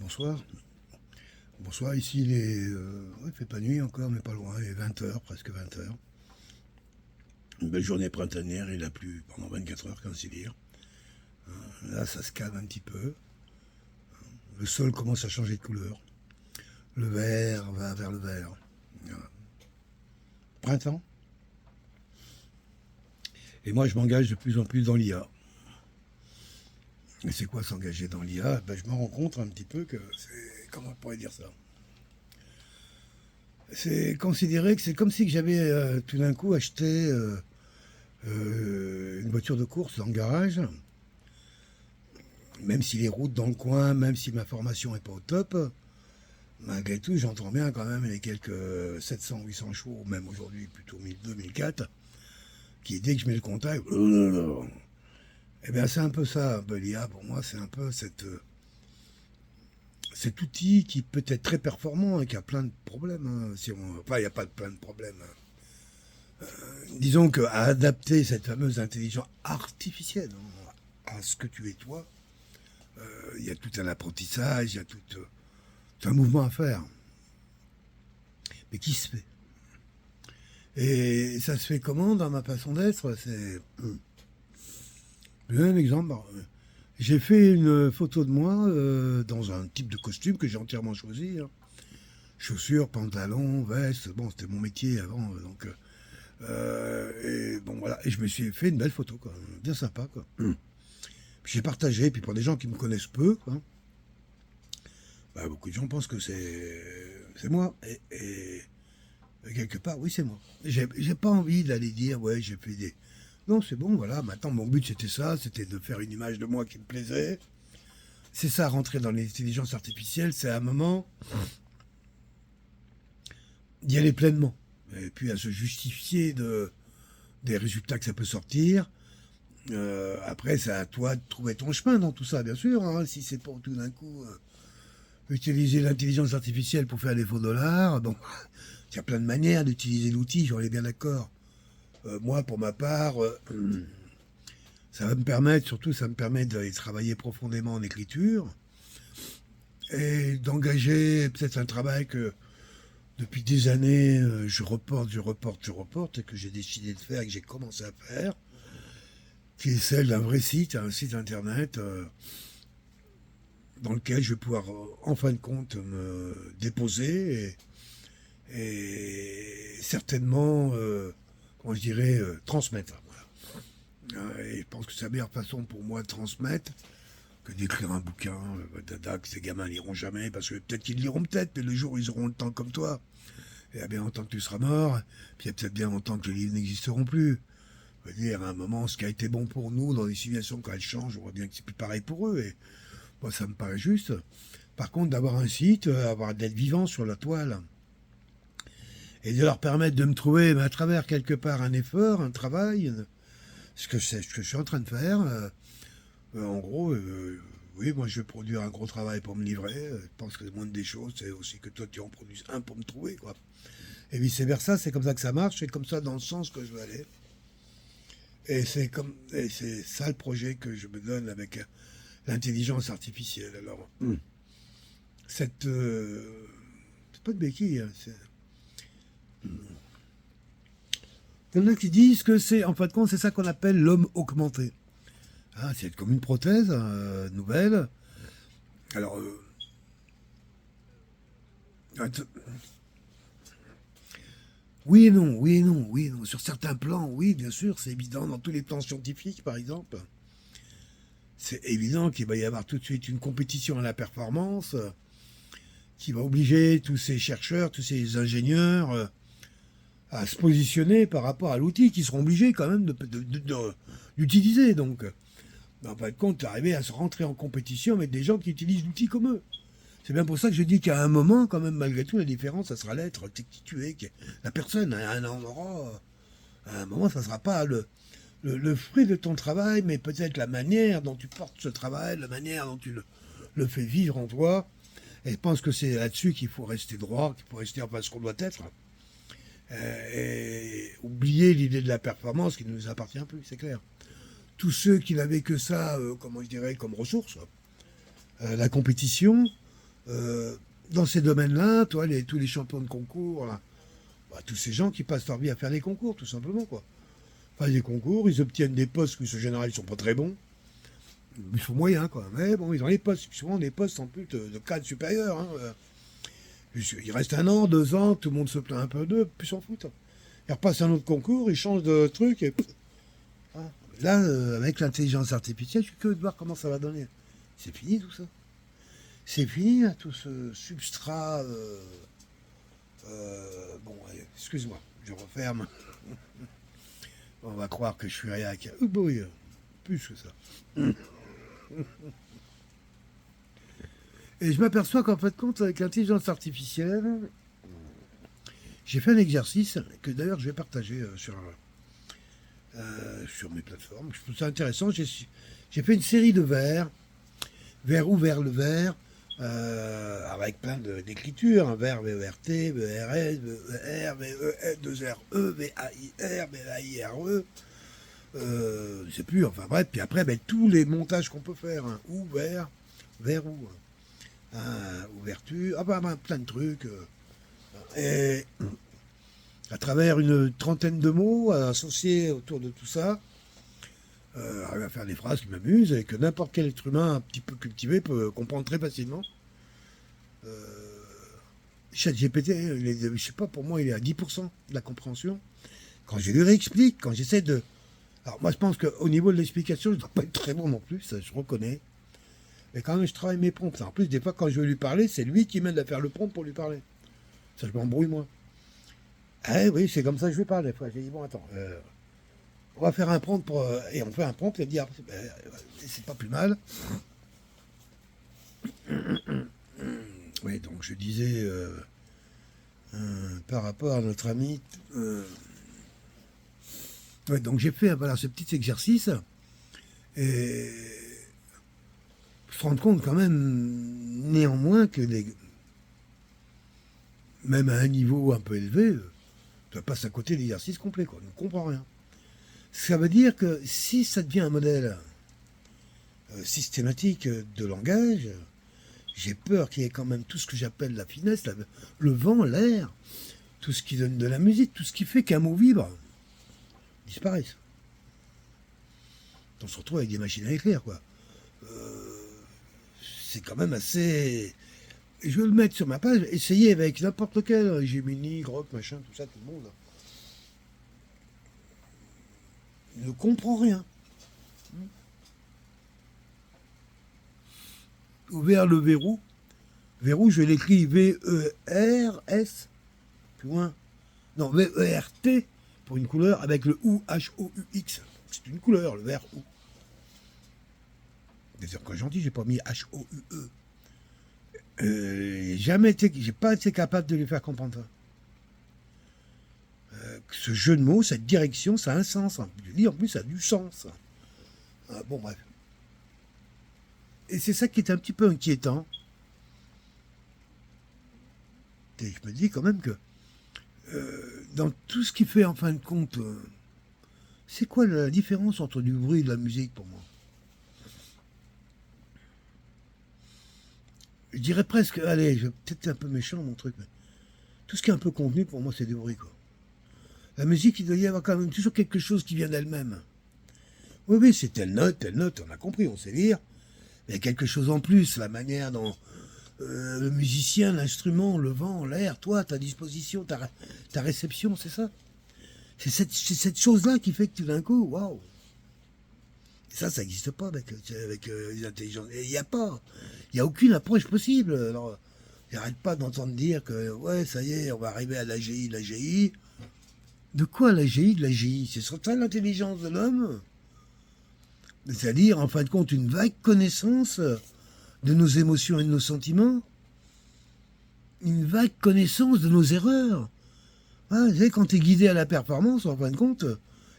Bonsoir. Bonsoir, ici il fait pas nuit encore, mais pas loin, il est 20 h, presque 20 h. Une belle journée printanière, il a plu pendant 24 heures, quand c'est dire. Là, ça se calme un petit peu. Le sol commence à changer de couleur. Le vert va vers le vert. Voilà. Printemps. Et moi, je m'engage de plus en plus dans l'IA. Et c'est quoi s'engager dans l'IA? Je me rends compte un petit peu que c'est... Comment on pourrait dire ça? C'est considéré que c'est comme si j'avais tout d'un coup acheté une voiture de course dans le garage, même si les routes dans le coin, même si ma formation n'est pas au top, malgré tout, j'entends bien quand même les quelques 700-800 chevaux, même aujourd'hui plutôt 1002-1004, qui dès que je mets le contact, eh bien c'est un peu ça, un peu l'IA pour moi, c'est un peu cet outil qui peut être très performant et qui a plein de problèmes. Enfin, il n'y a pas plein de problèmes. Disons qu'à adapter cette fameuse intelligence artificielle à ce que tu es toi, il y a tout un apprentissage, il y a tout un mouvement à faire, mais qui se fait. Et ça se fait comment dans ma façon d'être? Je donne un exemple. J'ai fait une photo de moi dans un type de costume que j'ai entièrement choisi. Chaussures, pantalons, veste. Bon, c'était mon métier avant, donc. Et bon voilà. Et je me suis fait une belle photo, quoi. Bien sympa, quoi. Puis j'ai partagé. Puis pour des gens qui me connaissent peu, quoi, beaucoup de gens pensent que c'est moi. Et quelque part, oui, c'est moi. J'ai pas envie d'aller dire, ouais, j'ai fait des. Non, c'est bon, voilà. Maintenant, mon but, c'était ça. C'était de faire une image de moi qui me plaisait. C'est ça, rentrer dans l'intelligence artificielle. C'est à un moment d'y aller pleinement. Et puis à se justifier des résultats que ça peut sortir. Après, c'est à toi de trouver ton chemin dans tout ça, bien sûr. Si c'est pour tout d'un coup utiliser l'intelligence artificielle pour faire des faux dollars, bon, il y a plein de manières d'utiliser l'outil, j'en ai bien d'accord. Moi, pour ma part, ça va me permettre, surtout, ça me permet d'aller travailler profondément en écriture et d'engager peut-être un travail que depuis des années, je reporte, et que j'ai décidé de faire et que j'ai commencé à faire, qui est celle d'un vrai site, un site internet dans lequel je vais pouvoir, en fin de compte, me déposer et certainement, comment je dirais, transmettre. Voilà. Et je pense que c'est la meilleure façon pour moi de transmettre que d'écrire un bouquin, dada, que ces gamins liront jamais, parce que peut-être qu'ils liront peut-être, mais le jour où ils auront le temps comme toi, il y a bien longtemps que tu seras mort, puis il y a peut-être bien longtemps que les livres n'existeront plus. Je veux dire, à un moment, ce qui a été bon pour nous dans les civilisations, quand elles changent, on voit bien que c'est plus pareil pour eux, et moi, ça me paraît juste. Par contre, d'avoir un site, d'être vivant sur la toile, et de leur permettre de me trouver à travers quelque part un effort, un travail, ce que je suis en train de faire. En gros, oui, moi je vais produire un gros travail pour me livrer. Je pense que le moindre des choses, c'est aussi que toi tu en produises un pour me trouver, quoi. Et vice versa, c'est comme ça que ça marche, c'est comme ça dans le sens que je veux aller. Et c'est ça le projet que je me donne avec l'intelligence artificielle. Alors, cette, c'est pas de béquille, hein, il y en a qui disent que c'est, en fin de compte, c'est ça qu'on appelle l'homme augmenté. C'est comme une prothèse nouvelle. Alors, oui et non, oui et non, oui et non. Sur certains plans, oui, bien sûr, c'est évident. Dans tous les plans scientifiques, par exemple, c'est évident qu'il va y avoir tout de suite une compétition à la performance qui va obliger tous ces chercheurs, tous ces ingénieurs à se positionner par rapport à l'outil qu'ils seront obligés quand même d'utiliser. Donc, en fin de compte, arriver à se rentrer en compétition avec des gens qui utilisent l'outil comme eux. C'est bien pour ça que je dis qu'à un moment, quand même, malgré tout, la différence, ça sera l'être, qui tu es, la personne. À un moment, ça ne sera pas le fruit de ton travail, mais peut-être la manière dont tu portes ce travail, la manière dont tu le fais vivre en toi. Et je pense que c'est là-dessus qu'il faut rester droit, qu'il faut rester enfin ce qu'on doit être. Et oublier l'idée de la performance qui ne nous appartient plus, c'est clair. Tous ceux qui n'avaient que ça, comment je dirais, comme ressource, la compétition, Euh, dans ces domaines-là, toi, tous les champions de concours, là, bah, tous ces gens qui passent leur vie à faire des concours, tout simplement, quoi. Enfin, des concours, ils obtiennent des postes qui, en général, ils sont pas très bons. Ils sont moyens, quoi. Mais bon, ils ont les postes. Souvent, des postes en plus de cadre supérieur. Hein. Il reste 1 an, 2 ans, tout le monde se plaint un peu d'eux, puis s'en foutent. Ils repassent un autre concours, ils changent de truc, et ah. Là, avec l'intelligence artificielle, je suis curieux de voir comment ça va donner. C'est fini tout ça. C'est fini, là, tout ce substrat. Bon, allez, excuse-moi, je referme. On va croire que je suis réac. Oui, plus que ça. Et je m'aperçois qu'en fait, compte, avec l'intelligence artificielle, j'ai fait un exercice que d'ailleurs je vais partager sur mes plateformes. Je trouve ça intéressant. J'ai fait une série de vers, vers où, vers le vert, avec plein d'écritures, hein, vers V-E-R-T, V-E-R-S, V-E-R, V-E-R, 2-R-E, V-A-I-R, V-A-I-R-E, je sais plus, enfin bref, puis après, ben, tous les montages qu'on peut faire, hein, ou, vers où, ouverture, ah ben, plein de trucs, et à travers une trentaine de mots associés autour de tout ça, arrive à faire des phrases qui m'amusent et que n'importe quel être humain un petit peu cultivé peut comprendre très facilement. ChatGPT, je sais pas, pour moi, il est à 10% de la compréhension. Quand je lui réexplique, quand j'essaie de... Alors moi, je pense qu'au niveau de l'explication, je ne dois pas être très bon non plus, ça je reconnais. Mais quand même, je travaille mes prompts. En plus, des fois, quand je veux lui parler, c'est lui qui m'aide à faire le prompt pour lui parler. Ça, je m'embrouille, moi. Ah oui, c'est comme ça que je lui parle des fois. J'ai dit, bon, attends, on va faire un prompt pour... et on fait un prompt, et dire, c'est pas plus mal. Oui, donc je disais, par rapport à notre ami... ouais, donc j'ai fait voilà, ce petit exercice, et se rendre compte quand même, néanmoins, que même à un niveau un peu élevé, tu passes à côté de l'exercice complet, quoi. On ne comprend rien. Ça veut dire que si ça devient un modèle systématique de langage, j'ai peur qu'il y ait quand même tout ce que j'appelle la finesse, le vent, l'air, tout ce qui donne de la musique, tout ce qui fait qu'un mot vibre, disparaisse. On se retrouve avec des machines à écrire, quoi. C'est quand même assez... Je vais le mettre sur ma page, essayez avec n'importe lequel, Gemini, Grok, machin, tout ça, tout le monde. Il ne comprend rien. Ouvert le verrou. Verrou, je l'écris V-E-R-S, plus loin. Non, V-E-R-T, pour une couleur, avec le OU, H-O-U-X. C'est une couleur, le vert OU. D'ailleurs, quand j'en dis, j'ai pas mis H-O-U-E. J'ai pas été capable de lui faire comprendre ça. Ce jeu de mots, cette direction, ça a un sens. Hein. Je dis en plus, ça a du sens. Bon, bref. Et c'est ça qui est un petit peu inquiétant. Et je me dis quand même que dans tout ce qui fait en fin de compte, c'est quoi la différence entre du bruit et de la musique pour moi? Je dirais presque, allez, je vais peut-être un peu méchant mon truc, mais tout ce qui est un peu contenu pour moi c'est du bruit, quoi. La musique, il doit y avoir quand même toujours quelque chose qui vient d'elle-même. Oui, oui, c'est telle note, on a compris, on sait lire. Mais il y a quelque chose en plus, la manière dont le musicien, l'instrument, le vent, l'air, toi, ta disposition, ta réception, c'est ça. C'est cette chose-là qui fait que tout d'un coup, waouh. Ça n'existe pas avec les intelligences. Il n'y a pas. Il n'y a aucune approche possible. Alors, j'arrête pas d'entendre dire que, ouais, ça y est, on va arriver à l'AGI, l'AGI. De quoi l'AGI, de l'AGI? C'est sur ça l'intelligence de l'homme? C'est-à-dire, en fin de compte, une vague connaissance de nos émotions et de nos sentiments? Une vague connaissance de nos erreurs? Ah, vous savez, quand tu es guidé à la performance, en fin de compte,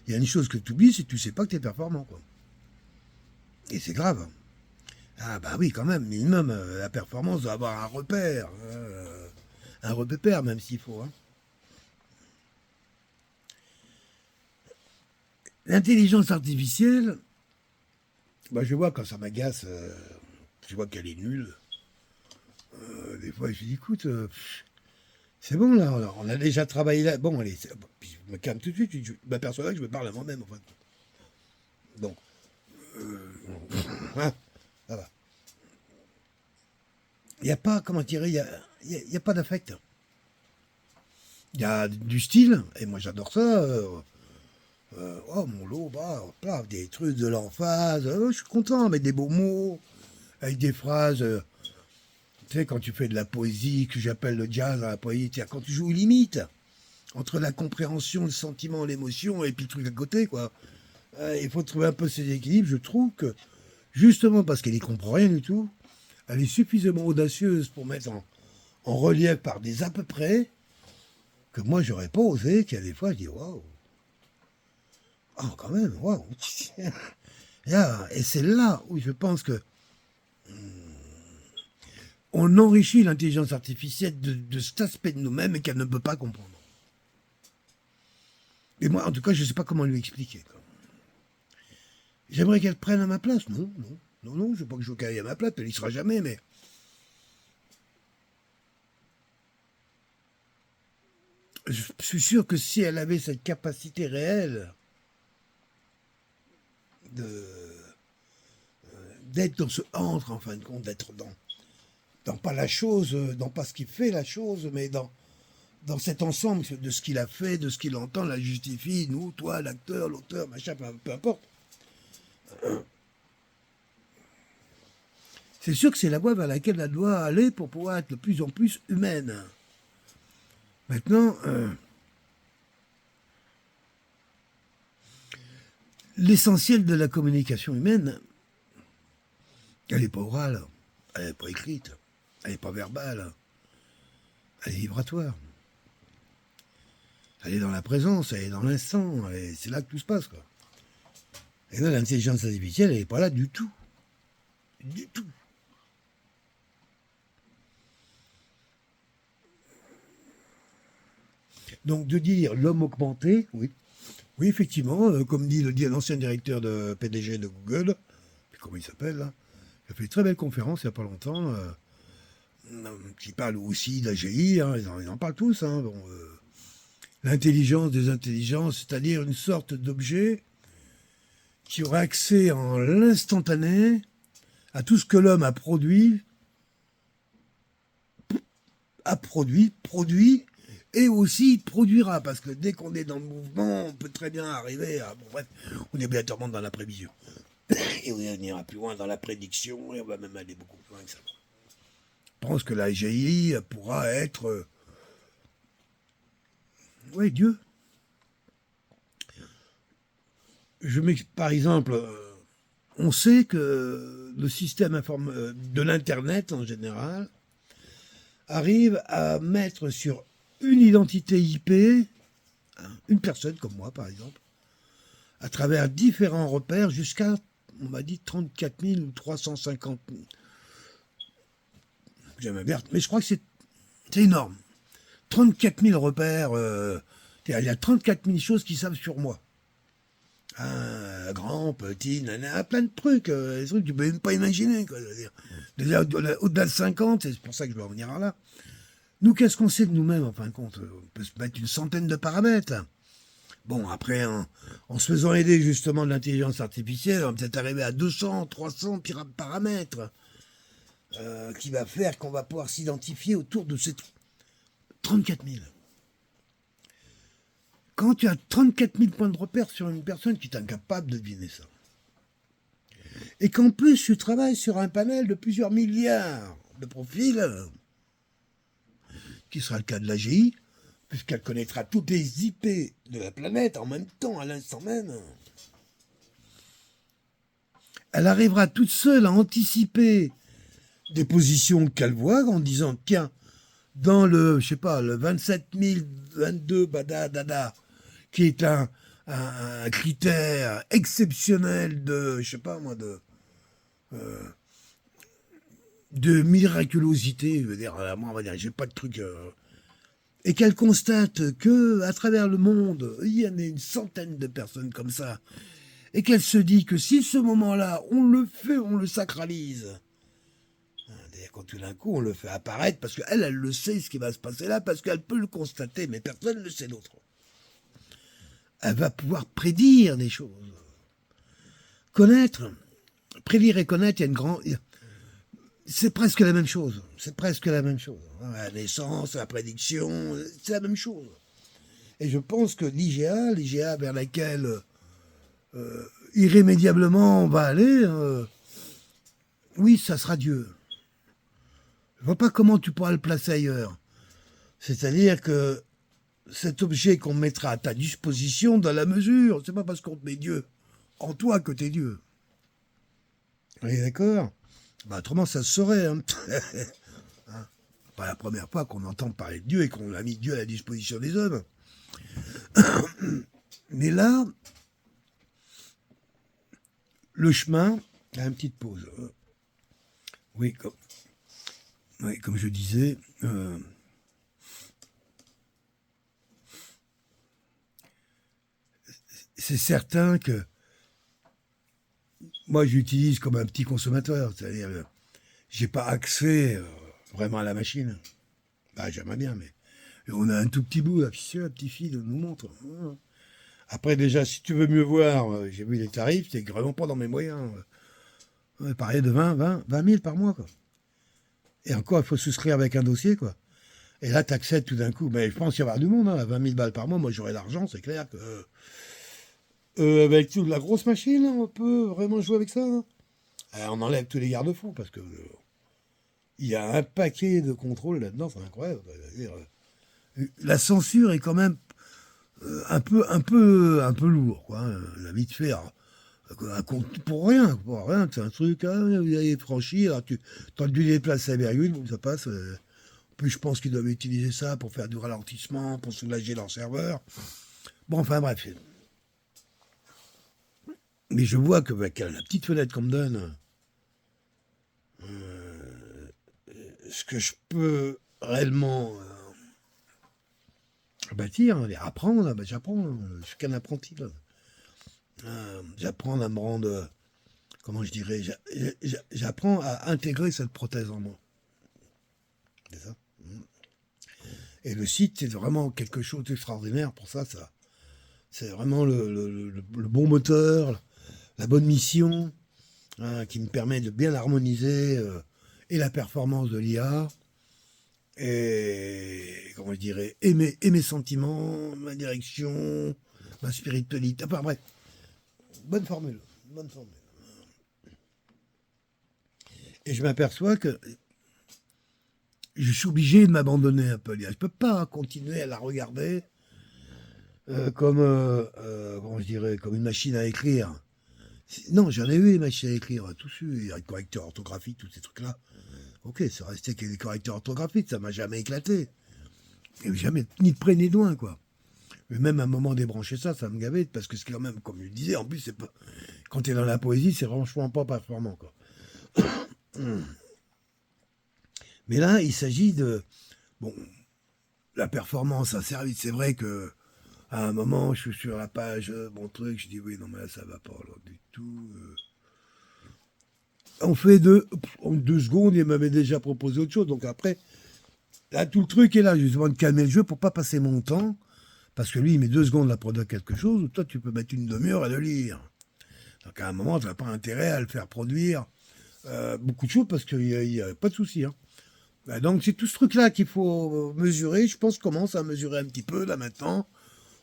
il y a une chose que tu oublies, c'est que tu sais pas que tu es performant, quoi. Et c'est grave. Ah bah oui, quand même, minimum, la performance doit avoir un repère, même s'il faut. Hein. L'intelligence artificielle, bah je vois quand ça m'agace, je vois qu'elle est nulle. Des fois, je dis, écoute, c'est bon, là, on a déjà travaillé là. Bon, allez, bon, puis je me calme tout de suite, je m'aperçois là que je me parle à moi-même, en fait. Donc, hein, ça va. Il n'y a pas, comment dire, il y a pas d'affect. Il y a du style, et moi j'adore ça. Oh, mon lot, bah, hop des trucs de l'emphase. Je suis content, avec des beaux mots, avec des phrases. Tu sais, quand tu fais de la poésie, que j'appelle le jazz dans la poésie, quand tu joues aux limites, entre la compréhension, le sentiment, l'émotion, et puis le truc à côté, quoi. Il faut trouver un peu ces équilibres. Je trouve que, justement, parce qu'elle n'y comprend rien du tout, elle est suffisamment audacieuse pour mettre en relief par des à peu près, que moi, j'aurais pas osé, qu'il y a des fois, je dis, waouh. Oh, quand même, waouh. Et c'est là où je pense que on enrichit l'intelligence artificielle de cet aspect de nous-mêmes et qu'elle ne peut pas comprendre. Et moi, en tout cas, je ne sais pas comment lui expliquer, quoi. J'aimerais qu'elle prenne à ma place. Non, non, non, non, je ne veux pas que Joker aille à ma place, elle n'y sera jamais, mais je suis sûr que si elle avait cette capacité réelle de d'être dans ce entre, en fin de compte, d'être dans pas la chose, dans pas ce qui fait la chose, mais dans cet ensemble de ce qu'il a fait, de ce qu'il entend, la justifie, nous, toi, l'acteur, l'auteur, machin, peu importe. C'est sûr que c'est la voie vers laquelle elle doit aller pour pouvoir être de plus en plus humaine. Maintenant, l'essentiel de la communication humaine, elle n'est pas orale, elle n'est pas écrite, elle n'est pas verbale, elle est vibratoire. Elle est dans la présence, elle est dans l'instant, et c'est là que tout se passe, quoi. Et là, l'intelligence artificielle, elle n'est pas là du tout. Du tout. Donc de dire l'homme augmenté, oui. Oui, effectivement, comme dit l'ancien directeur de PDG de Google, comment il s'appelle là, il a fait une très belle conférence il n'y a pas longtemps, qui parle aussi d'AGI, hein, ils en parlent tous, hein, bon, l'intelligence des intelligences, c'est-à-dire une sorte d'objet qui aurait accès en l'instantané à tout ce que l'homme produit, et aussi produira, parce que dès qu'on est dans le mouvement, on peut très bien arriver à... Bon, bref, on est obligatoirement dans la prévision. Et on ira plus loin dans la prédiction, et on va même aller beaucoup plus loin que ça. Je pense que la GI pourra être... oui, Dieu. Par exemple, on sait que le système de l'Internet en général arrive à mettre sur une identité IP, une personne comme moi par exemple, à travers différents repères jusqu'à, on m'a dit 34 000 ou 350 000. J'aime bien, mais je crois que c'est énorme. 34 000 repères, il y a 34 000 choses qui savent sur moi. Grand, petit, nana, plein de trucs, des trucs que tu peux même pas imaginer, quoi. Déjà, au-delà de 50, c'est pour ça que je vais revenir là. Nous, qu'est-ce qu'on sait de nous-mêmes, en fin de compte? On peut se mettre une centaine de paramètres. Bon, après, en se faisant aider justement de l'intelligence artificielle, on va peut-être arriver à 200, 300 paramètres, qui va faire qu'on va pouvoir s'identifier autour de ces 34 000. Quand tu as 34 000 points de repère sur une personne qui est incapable de deviner ça, et qu'en plus tu travailles sur un panel de plusieurs milliards de profils, qui sera le cas de l'AGI, puisqu'elle connaîtra toutes les IP de la planète en même temps, à l'instant même, elle arrivera toute seule à anticiper des positions qu'elle voit en disant, tiens, dans le, je sais pas, le 27 022 badadada, qui est un critère exceptionnel de, je sais pas moi, de miraculosité, je veux dire, moi on va dire, j'ai pas de truc, et qu'elle constate que à travers le monde, il y en a une centaine de personnes comme ça, et qu'elle se dit que si ce moment-là, on le fait, on le sacralise, quand tout d'un coup on le fait apparaître, parce qu'elle, elle le sait ce qui va se passer là, parce qu'elle peut le constater, mais personne ne le sait d'autre. Elle va pouvoir prédire des choses. Connaître, prédire et connaître, il y a une grande... C'est presque la même chose. C'est presque la même chose. La naissance, la prédiction, c'est la même chose. Et je pense que l'IGA vers laquelle irrémédiablement on va aller, oui, ça sera Dieu. Je vois pas comment tu pourras le placer ailleurs. C'est-à-dire que cet objet qu'on mettra à ta disposition dans la mesure, c'est pas parce qu'on te met Dieu en toi que t'es Dieu. Vous êtes d'accord? Bah, autrement, ça se saurait. Hein. Hein, pas la première fois qu'on entend parler de Dieu et qu'on a mis Dieu à la disposition des hommes. Mais là, le chemin a une petite pause. Oui, comme je disais, c'est certain que moi, j'utilise comme un petit consommateur. C'est-à-dire, j'ai pas accès vraiment à la machine. Bah, j'aimerais bien, mais on a un tout petit bout, un petit fil nous montre. Après, déjà, si tu veux mieux voir, j'ai vu les tarifs, c'est vraiment pas dans mes moyens. On parlait de 20 000 par mois, quoi. Et encore, il faut souscrire avec un dossier, quoi. Et là, tu accèdes tout d'un coup. Mais je pense qu'il y avoir du monde, hein, à 20 000 balles par mois. Moi, j'aurais l'argent, c'est clair que... avec toute la grosse machine, on peut vraiment jouer avec ça. Hein. On enlève tous les garde-fous, parce que... il y a un paquet de contrôles là-dedans, c'est incroyable. La censure est quand même un peu lourd, quoi. On a vite fait un compte pour rien, c'est un truc, hein, vous avez franchi, alors tu as dû déplacer la virgule, bon, ça passe. En plus, je pense qu'ils doivent utiliser ça pour faire du ralentissement, pour soulager leur serveur. Bon, enfin bref. Mais je vois que avec la petite fenêtre qu'on me donne, ce que je peux réellement bâtir, apprendre, ben j'apprends, je suis qu'un apprenti. Là. J'apprends à me rendre, comment je dirais, j'apprends à intégrer cette prothèse en moi. C'est ça. Et le site, c'est vraiment quelque chose d'extraordinaire pour ça. C'est vraiment le bon moteur, la bonne mission, hein, qui me permet de bien harmoniser et la performance de l'IA, et, comment je dirais, et mes sentiments, ma direction, ma spiritualité. Enfin bref, bonne formule. Et je m'aperçois que je suis obligé de m'abandonner un peu. Je ne peux pas continuer à la regarder comme, comment je dirais, comme une machine à écrire. Non, j'en ai eu des machines à écrire, tout su, il y a des correcteurs orthographiques, tous ces trucs-là. Ok, ça restait qu'il y a des correcteurs orthographiques, ça m'a jamais éclaté. Et jamais, ni de près ni de loin, quoi. Mais même à un moment débrancher ça, ça me gavait, parce que c'est quand même, comme je le disais, en plus, c'est pas, quand tu es dans la poésie, c'est franchement pas performant, quoi. Mais là, il s'agit de... Bon, la performance, un service, c'est vrai que à un moment, je suis sur la page, mon truc, je dis oui, non, mais là, ça va pas alors, du tout. On fait en 2 secondes, il m'avait déjà proposé autre chose. Donc après, là, tout le truc est là, justement, de calmer le jeu pour pas passer mon temps. Parce que lui, il met 2 secondes à produire quelque chose, ou toi, tu peux mettre une demi-heure à le lire. Donc à un moment, tu n'as pas intérêt à le faire produire beaucoup de choses parce qu'il n'y a pas de souci. Hein. Donc c'est tout ce truc-là qu'il faut mesurer. Je pense que je commence à mesurer un petit peu là maintenant.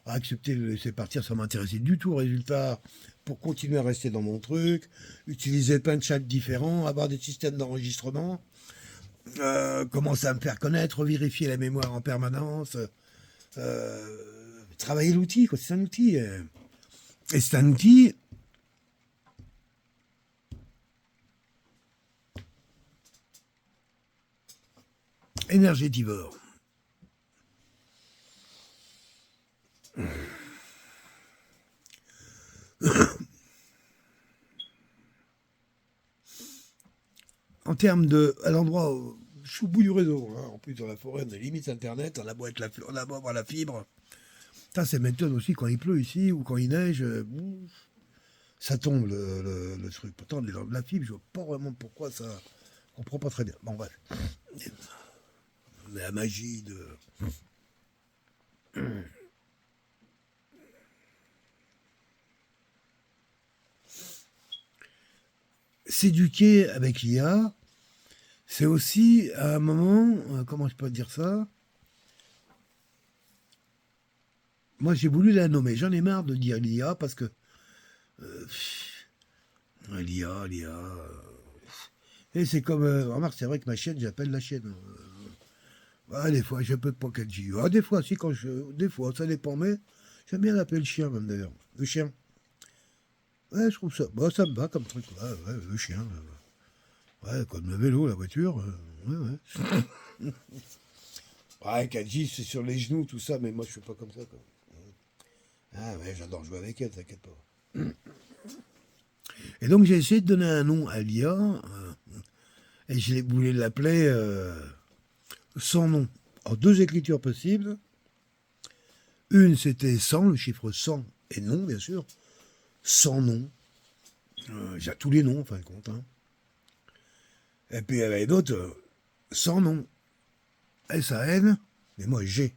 À accepter de le laisser partir sans m'intéresser du tout au résultat pour continuer à rester dans mon truc. Utiliser plein de chats différents, avoir des systèmes d'enregistrement. Commencer à me faire connaître, vérifier la mémoire en permanence. Travailler l'outil, quoi. C'est un outil. Et c'est un outil... énergétivore. En termes de... à l'endroit où je suis au bout du réseau, hein. En plus dans la forêt, on a limite Internet, on a beau avoir la fibre. Ça, c'est méthode aussi quand il pleut ici ou quand il neige, ça tombe le truc. Pourtant, la fibre, je vois pas vraiment pourquoi ça comprends pas très bien. Bon, bref. La magie de... S'éduquer avec l'IA, c'est aussi, à un moment, comment je peux dire ça? Moi, j'ai voulu la nommer. J'en ai marre de dire l'IA parce que l'IA. Et c'est comme, remarque, c'est vrai que ma chienne, j'appelle la chienne. Des fois, je peux pas qu'elle dise. Des fois, si, des fois, ça dépend, mais j'aime bien l'appeler le chien, même d'ailleurs. Le chien. Ouais, je trouve ça. Bah, ça me va comme truc. Ouais, le chien. Ouais, comme le vélo, la voiture. Ouais. Ouais, Kadji, c'est sur les genoux, tout ça, mais moi, je suis pas comme ça, quoi. Ah ouais, j'adore jouer avec elle, t'inquiète pas. Et donc, j'ai essayé de donner un nom à l'IA, et je voulais l'appeler sans nom. Alors, deux écritures possibles. Une, c'était 100, le chiffre 100, et non, bien sûr. Sans nom. J'ai tous les noms, en fin de compte. Hein. Et puis, il y avait d'autres, sans nom. S-A-N, mais moi, G.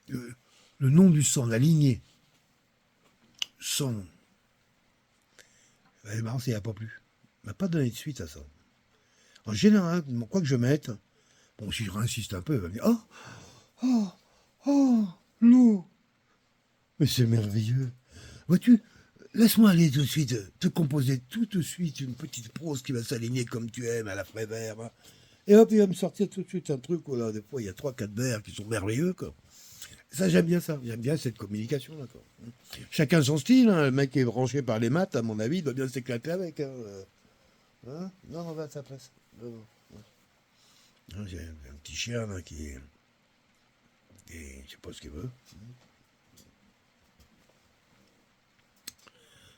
Le nom du sang, la lignée. Sans nom. C'est marrant, il n'y a pas plus. Il m'a pas donné de suite à ça. En général, quoi que je mette, bon, si je réinsiste un peu, il va me dire l'eau. Mais c'est merveilleux. Vois-tu, laisse-moi aller tout de suite, te composer tout de suite une petite prose qui va s'aligner comme tu aimes, à la Prévert. Hein. Et hop, il va me sortir tout de suite un truc où là, des fois, il y a 3-4 vers qui sont merveilleux, quoi. Ça, j'aime bien ça. J'aime bien cette communication, d'accord. Chacun son style. Hein. Le mec qui est branché par les maths, à mon avis, il doit bien s'éclater avec. Hein. Non, on va à sa place. Non. J'ai un petit chien là, qui je sais pas ce qu'il veut.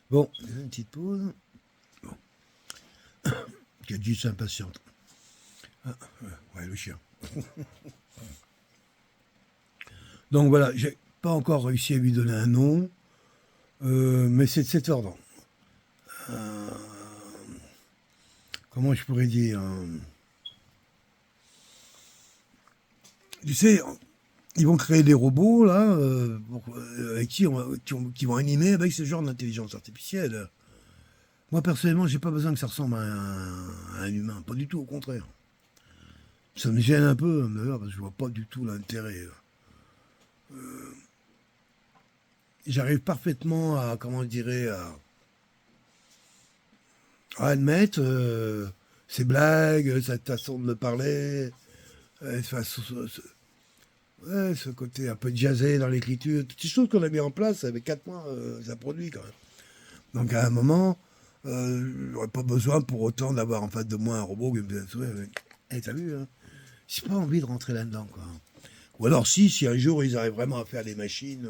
Bon, une petite pause. Bon. Qui a dit s'impatiente. Ouais, le chien. Donc voilà, j'ai pas encore réussi à lui donner un nom, mais c'est de cet ordre. Comment je pourrais dire Tu sais, ils vont créer des robots là, avec qui vont animer avec ce genre d'intelligence artificielle. Moi personnellement, j'ai pas besoin que ça ressemble à un humain, pas du tout, au contraire. Ça me gêne un peu, d'ailleurs, parce que je vois pas du tout l'intérêt. J'arrive parfaitement à, comment je dirais, à admettre ses blagues, sa façon de me parler, ce côté un peu jazzé dans l'écriture, toutes ces choses qu'on a mis en place avec 4 mois, ça produit quand même. Donc à un moment, j'aurais pas besoin pour autant d'avoir en face de moi un robot qui me fait sourire. T'as vu, hein, j'ai pas envie de rentrer là-dedans, quoi. Ou alors si un jour ils arrivent vraiment à faire des machines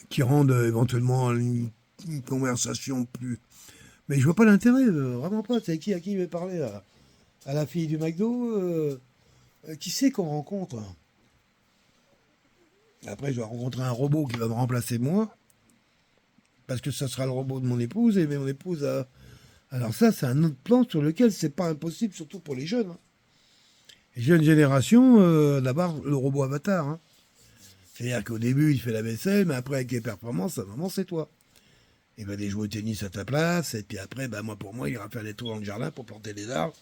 qui rendent éventuellement une conversation plus... Mais je vois pas l'intérêt, vraiment pas. C'est à qui il veut parler à la fille du McDo qui c'est qu'on rencontre? Après, je vais rencontrer un robot qui va me remplacer moi, parce que ça sera le robot de mon épouse, et mon épouse a... Alors ça, c'est un autre plan sur lequel c'est pas impossible, surtout pour les jeunes. Hein. Les jeunes générations, d'abord, le robot avatar. Hein. C'est-à-dire qu'au début, il fait la vaisselle, mais après, avec les performances, sa maman, c'est toi. Il va aller jouer au tennis à ta place, et puis après, pour moi, il ira faire des tours dans le jardin pour planter des arbres.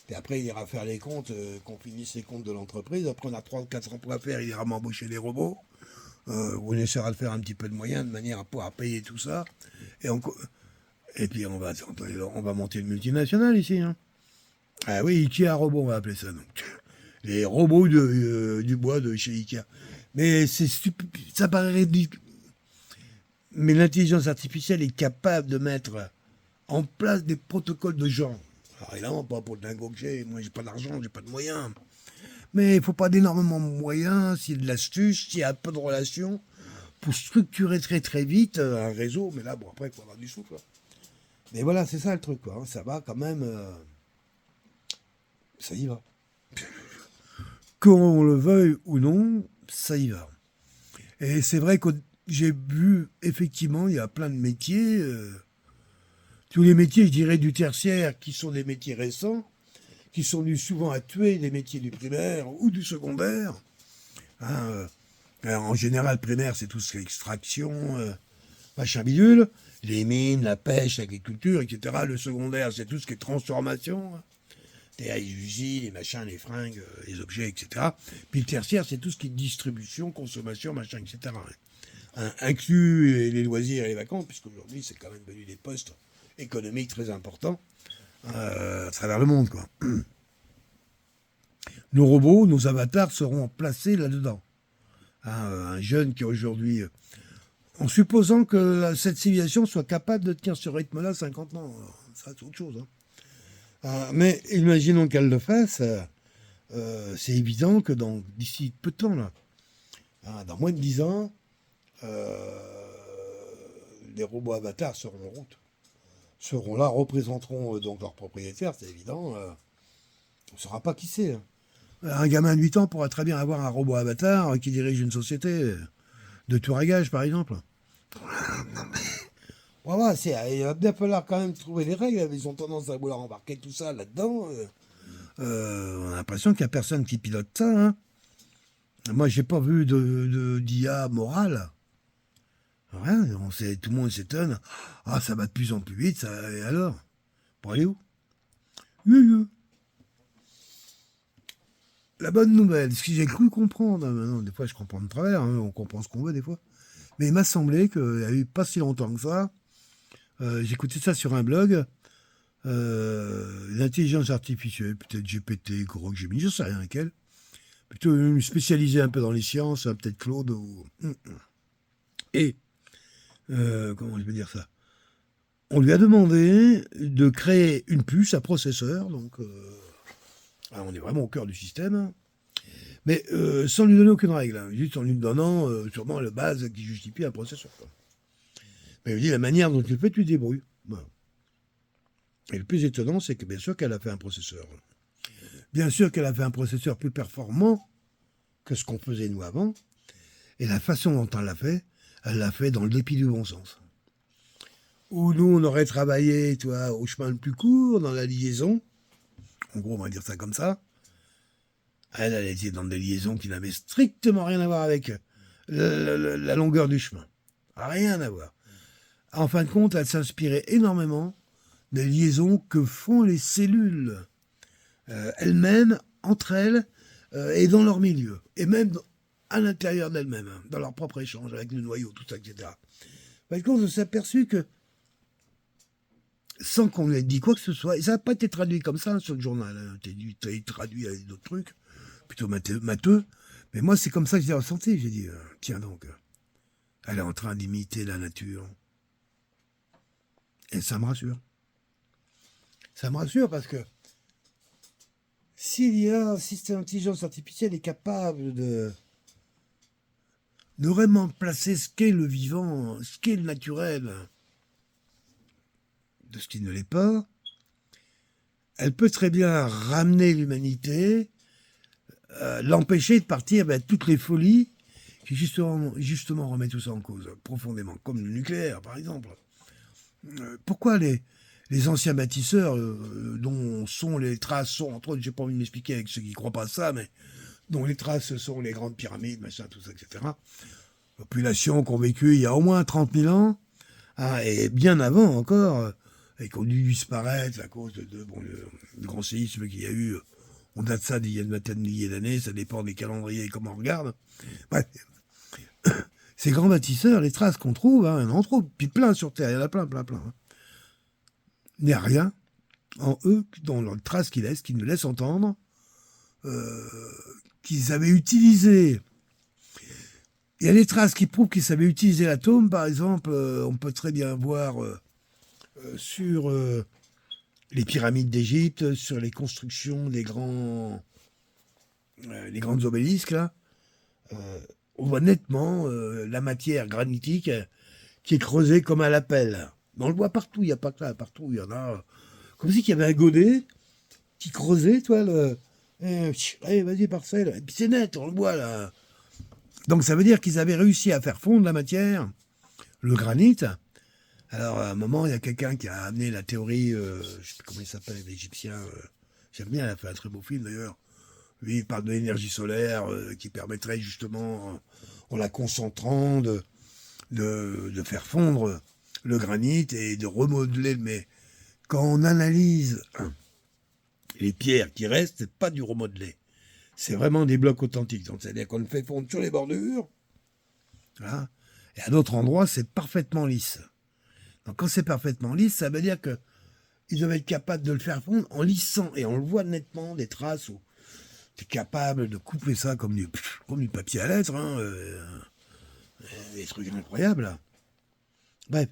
Puis après, il ira faire les comptes, qu'on finisse les comptes de l'entreprise. Après, on a 3 ou 4 emplois à faire, il ira m'embaucher des robots. On essaiera de faire un petit peu de moyens, de manière à pouvoir payer tout ça. Et puis, on va monter une multinationale ici. Hein. Ah oui, Ikea Robot, on va appeler ça. Donc. Les robots du bois de chez Ikea. Mais ça paraît ridicule. Mais l'intelligence artificielle est capable de mettre en place des protocoles de genre. Alors évidemment, pas pour le dingo que j'ai. Moi, j'ai pas d'argent, j'ai pas de moyens. Mais il ne faut pas d'énormément de moyens, s'il y a de l'astuce, s'il y a un peu de relations, pour structurer très très vite un réseau. Mais là, bon, après, il faut avoir du souffle. Mais voilà, c'est ça le truc, quoi. Ça va quand même... ça y va. Qu'on le veuille ou non, ça y va. Et c'est vrai que j'ai vu, effectivement, il y a plein de métiers. tous les métiers, je dirais, du tertiaire, qui sont des métiers récents, qui sont venus souvent à tuer les métiers du primaire ou du secondaire. Hein, alors, en général, primaire, c'est tout ce qui est extraction, machin bidule, les mines, la pêche, l'agriculture, etc. Le secondaire, c'est tout ce qui est transformation, hein, les usines, les machins, les fringues, les objets, etc. Puis le tertiaire, c'est tout ce qui est distribution, consommation, machin, etc. Inclus les loisirs et les vacances, puisqu'aujourd'hui, c'est quand même devenu des postes économiques très importants à travers le monde, quoi. Nos robots, nos avatars seront placés là-dedans. Un jeune qui aujourd'hui, en supposant que cette civilisation soit capable de tenir ce rythme-là 50 ans, ça c'est autre chose. Mais imaginons qu'elle le fasse, c'est évident que d'ici peu de temps, là, dans moins de 10 ans, les robots avatars seront en route. Seront là, représenteront donc leurs propriétaires, c'est évident. On ne saura pas qui c'est. Un gamin de 8 ans pourra très bien avoir un robot avatar qui dirige une société de tour à gage, par exemple. Non mais... Voilà, il va bien falloir quand même trouver des règles. Ils ont tendance à vouloir embarquer tout ça là-dedans. On a l'impression qu'il n'y a personne qui pilote ça. Hein. Moi, j'ai pas vu d'IA morale. Rien, tout le monde s'étonne. Ah, ça va de plus en plus vite, ça, et alors? Pour aller où? La bonne nouvelle, ce que j'ai cru comprendre, maintenant, des fois je comprends de travers, hein, on comprend ce qu'on veut des fois, mais il m'a semblé qu'il n'y a eu pas si longtemps que ça, j'écoutais ça sur un blog, l'intelligence artificielle, peut-être GPT, Grok, Gemini, je sais rien lequel, plutôt spécialisé un peu dans les sciences, peut-être Claude, et, comment je vais dire ça, on lui a demandé de créer une puce à processeur, donc on est vraiment au cœur du système, mais sans lui donner aucune règle, hein, juste en lui donnant sûrement la base qui justifie un processeur. Quoi. Mais il dit la manière dont tu le fais, tu te débrouilles. Voilà. Et le plus étonnant, c'est que bien sûr qu'elle a fait un processeur. Bien sûr qu'elle a fait un processeur plus performant que ce qu'on faisait nous avant, et la façon dont elle l'a fait dans le dépit du bon sens. Où nous, on aurait travaillé, au chemin le plus court, dans la liaison. En gros, on va dire ça comme ça. Elle était dans des liaisons qui n'avaient strictement rien à voir avec la longueur du chemin. Rien à voir. En fin de compte, elle s'inspirait énormément des liaisons que font les cellules elles-mêmes, entre elles, et dans leur milieu. Et même à l'intérieur d'elles-mêmes, hein, dans leur propre échange avec le noyau, tout ça, etc. En fin de compte, on s'est aperçu que sans qu'on lui ait dit quoi que ce soit, et ça n'a pas été traduit comme ça sur le journal, hein, été traduit avec d'autres trucs, plutôt matheux, mais moi c'est comme ça que j'ai ressenti, j'ai dit, tiens donc, elle est en train d'imiter la nature. Et ça me rassure. Ça me rassure parce que si cette intelligence artificielle est capable de vraiment placer ce qu'est le vivant, ce qu'est le naturel, de ce qui ne l'est pas, elle peut très bien ramener l'humanité, l'empêcher de partir vers toutes les folies qui justement remettent tout ça en cause, profondément, comme le nucléaire par exemple. Pourquoi les anciens bâtisseurs, dont les traces sont, entre autres, j'ai pas envie de m'expliquer avec ceux qui ne croient pas à ça, mais dont les traces sont les grandes pyramides, machin, tout ça, etc. Populations qui ont vécu il y a au moins 30 000 ans, et bien avant encore, et qui ont dû disparaître à cause de le grand séisme qu'il y a eu. On date ça d'il y a une vingtaine de milliers d'années, ça dépend des calendriers et comment on regarde. Bref, ces grands bâtisseurs, les traces qu'on trouve, il y en a trop, puis plein sur Terre, il y en a plein. Il n'y a rien en eux, dans leurs traces qu'ils laissent, qui nous laissent entendre, qu'ils avaient utilisé. Il y a des traces qui prouvent qu'ils savaient utiliser l'atome, par exemple, on peut très bien voir sur les pyramides d'Égypte, sur les constructions des grandes obélisques, là, on voit nettement la matière granitique qui est creusée comme à la pelle. Mais on le voit partout, il n'y a pas que là, partout, il y en a. Comme si il y avait un godet qui creusait, allez, vas-y, parcelle. Et puis c'est net, on le voit là. Donc ça veut dire qu'ils avaient réussi à faire fondre la matière, le granit, Alors, à un moment, il y a quelqu'un qui a amené la théorie, je sais plus comment il s'appelle, l'Égyptien. J'aime bien, il a fait un très beau film d'ailleurs. Lui, il parle de l'énergie solaire qui permettrait justement, en la concentrant, de faire fondre le granit et de remodeler. Mais quand on analyse les pierres qui restent, c'est pas du remodelé. C'est vraiment des blocs authentiques. Donc, c'est-à-dire qu'on le fait fondre sur les bordures. Voilà. Et à d'autres endroits, c'est parfaitement lisse. Donc, quand c'est parfaitement lisse, ça veut dire que ils doivent être capables de le faire fondre en lissant. Et on le voit nettement, des traces où tu es capable de couper ça comme du papier à lettres. Hein, des trucs incroyables. Là. Bref,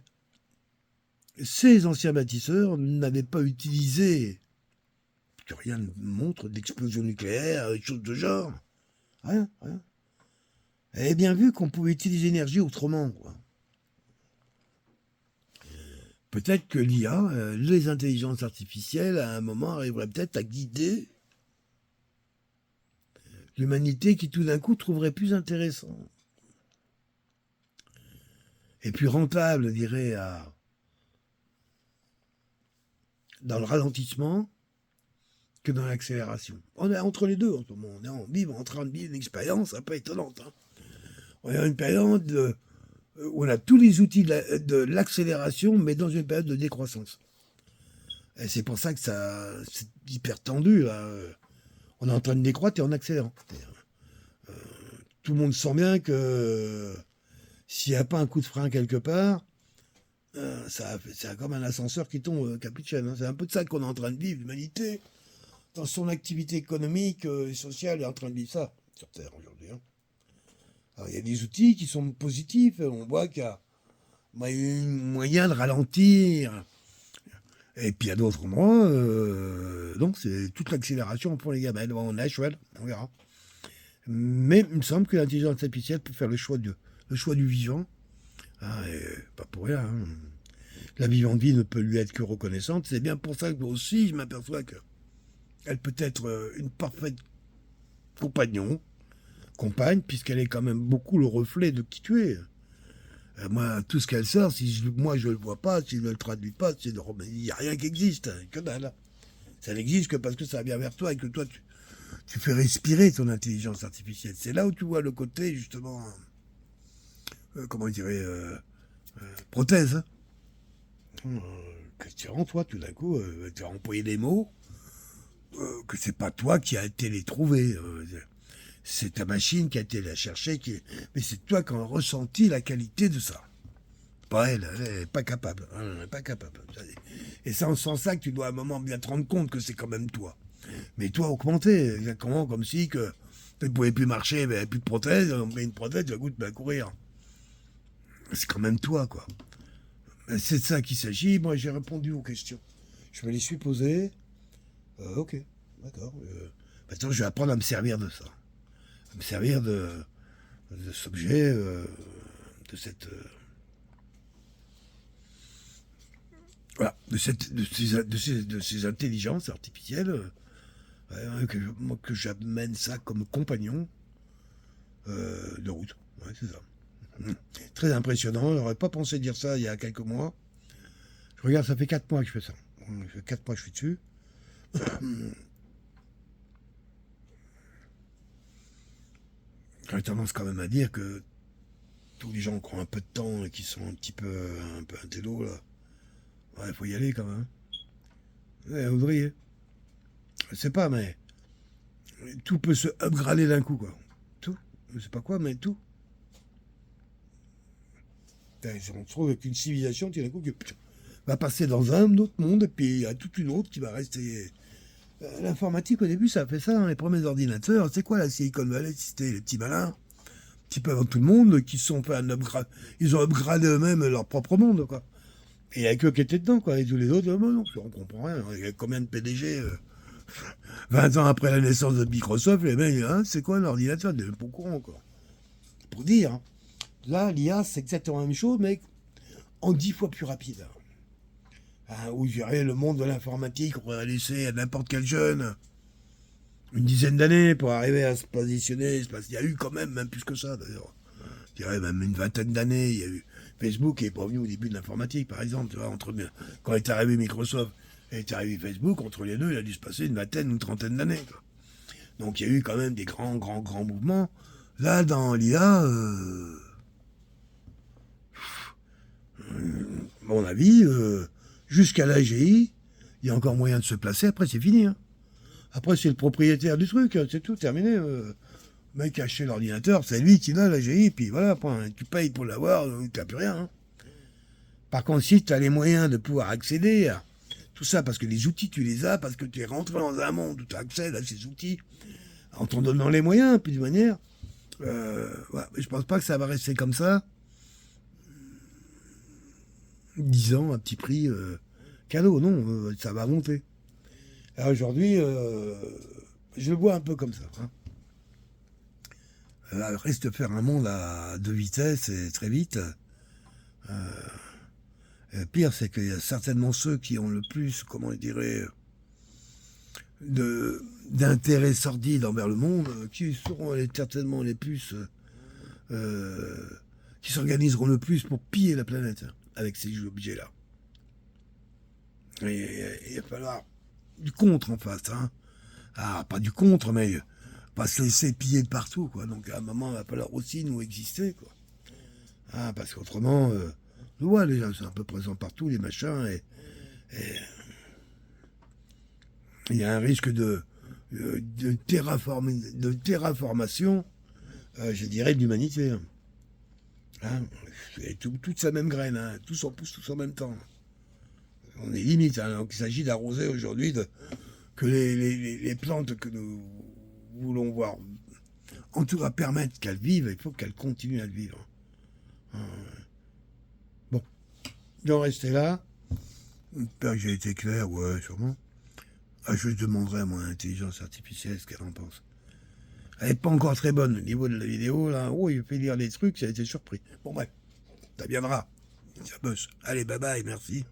ces anciens bâtisseurs n'avaient pas utilisé, que rien ne montre, d'explosion nucléaire, des choses de genre. Rien, rien. Ils avaient bien vu qu'on pouvait utiliser l'énergie autrement. Quoi. Peut-être que l'IA, les intelligences artificielles, à un moment, arriveraient peut-être à guider l'humanité qui tout d'un coup trouverait plus intéressant et plus rentable, je dirais, dans le ralentissement que dans l'accélération. On est entre les deux en ce moment. On est en train de vivre une expérience un peu étonnante. Hein. On est dans une période où on a tous les outils de l'accélération, mais dans une période de décroissance. Et c'est pour ça que c'est hyper tendu. Là. On est en train de décroître et en accélérant. Tout le monde sent bien que s'il n'y a pas un coup de frein quelque part, c'est comme un ascenseur qui tombe capuchin. Hein. C'est un peu de ça qu'on est en train de vivre. L'humanité, dans son activité économique et sociale, est en train de vivre ça sur Terre aujourd'hui. Hein. Alors, il y a des outils qui sont positifs. On voit qu'il y a moyen de ralentir. Et puis, à d'autres endroits, donc, c'est toute l'accélération pour les gamins. On est à cheval, on verra. Mais il me semble que l'intelligence artificielle peut faire le choix du vivant. Ah, et pas pour rien. Hein. La vivante vie ne peut lui être que reconnaissante. C'est bien pour ça que moi aussi, je m'aperçois qu'elle peut être une parfaite compagne, puisqu'elle est quand même beaucoup le reflet de qui tu es. Moi, tout ce qu'elle sort, moi je ne le vois pas, si je ne le traduis pas, il n'y a rien qui existe, que dalle. Ça n'existe que parce que ça vient vers toi et que toi, tu fais respirer ton intelligence artificielle. C'est là où tu vois le côté, justement, comment je dirais, prothèse. Hein. Que tu rends, toi, tout d'un coup, tu as employé des mots, que c'est pas toi qui a été les trouver. C'est ta machine qui a été la chercher, mais c'est toi qui as ressenti la qualité de ça. Pas elle n'est pas capable. Hein, elle n'est pas capable. Et c'est en ce sens-là que tu dois à un moment bien te rendre compte que c'est quand même toi. Mais toi, augmenté, exactement comme si que tu ne pouvais plus marcher, mais plus de prothèse, on met une prothèse, tu vas courir. C'est quand même toi, quoi. C'est de ça qu'il s'agit. Moi, j'ai répondu aux questions. Je me les suis posées. Ok, d'accord. Maintenant, je vais apprendre à me servir de ça. À me servir de cet objet, de cette... voilà, de ces intelligences artificielles, que j'amène ça comme compagnon de route. Ouais, c'est ça. Très impressionnant. J'aurais pas pensé dire ça il y a quelques mois. Je regarde, ça fait 4 mois que je fais ça. Ça fait 4 mois que je suis dessus. J'ai tendance quand même à dire que tous les gens qui ont un peu de temps et qui sont un peu intello, là, ouais, faut y aller quand même. Ouais, ouvrier. Je sais pas, mais tout peut se upgrader d'un coup, quoi. Tout. Je sais pas quoi, mais tout. On se trouve avec une civilisation qui d'un coup va passer dans un autre monde et puis il y a toute une autre qui va rester. L'informatique au début ça a fait ça, hein, les premiers ordinateurs, c'est quoi la Silicon Valley? C'était les petits malins, un petit peu avant tout le monde, qui se sont fait un upgrade, ils ont upgradé eux-mêmes leur propre monde, quoi. Et il n'y a que qui étaient dedans, quoi, et tous les autres, non, on comprend rien. Il y a combien de PDG 20 ans après la naissance de Microsoft, les mecs, hein, c'est quoi un ordinateur? Ils sont pas au courant, quoi. Pour dire, hein. Là, l'IA, c'est exactement la même chose, mais en 10 fois plus rapide. Hein, où je dirais le monde de l'informatique, on pourrait laisser à n'importe quel jeune une dizaine d'années pour arriver à se positionner. Il y a eu quand même plus que ça, d'ailleurs. Je dirais même une vingtaine d'années. Il y a eu Facebook n'est pas venu au début de l'informatique, par exemple. Tu vois, quand est arrivé Microsoft et est arrivé Facebook, entre les deux, il a dû se passer une vingtaine ou une trentaine d'années. Quoi. Donc il y a eu quand même des grands mouvements. Là, dans l'IA, à mon avis, jusqu'à l'AGI, il y a encore moyen de se placer. Après, c'est fini. Hein. Après, c'est le propriétaire du truc. C'est tout, terminé. Le mec a acheté l'ordinateur, c'est lui qui l'a, l'AGI. Puis voilà, après, tu payes pour l'avoir, tu n'as plus rien. Hein. Par contre, si tu as les moyens de pouvoir accéder à tout ça, parce que les outils, tu les as, parce que tu es rentré dans un monde où tu accèdes à ces outils, en t'en donnant les moyens, puis de manière, voilà. Je pense pas que ça va rester comme ça. 10 ans à petit prix cadeau, non, ça va monter. Alors aujourd'hui, je le vois un peu comme ça. Hein. Reste faire un monde à 2 vitesses et très vite. Le pire, c'est qu'il y a certainement ceux qui ont le plus, comment je dirais, d'intérêt sordide envers le monde, qui seront certainement les plus, qui s'organiseront le plus pour piller la planète hein, avec ces objets-là. Et il va falloir du contre en face. Hein. Ah, pas du contre, mais pas se laisser piller de partout. Quoi. Donc à un moment, il va falloir aussi nous exister. Quoi. Ah, parce qu'autrement, je vois déjà, c'est un peu présent partout, les machins, et il y a un risque de terraformation, je dirais, de l'humanité. Hein. C'est toute sa même graine, hein. Tous en poussent tous en même temps. On est limite, hein. Donc il s'agit d'arroser aujourd'hui que les plantes que nous voulons voir, en tout cas permettre qu'elles vivent, il faut qu'elles continuent à le vivre. Bon, je vais en rester là. J'espère que j'ai été clair, ouais, sûrement. Ah, je demanderai à mon intelligence artificielle ce qu'elle en pense. Elle n'est pas encore très bonne au niveau de la vidéo, là. Oh, il fait lire des trucs, ça a été surpris. Bon, bref, ça viendra. Ça bosse. Allez, bye bye, merci.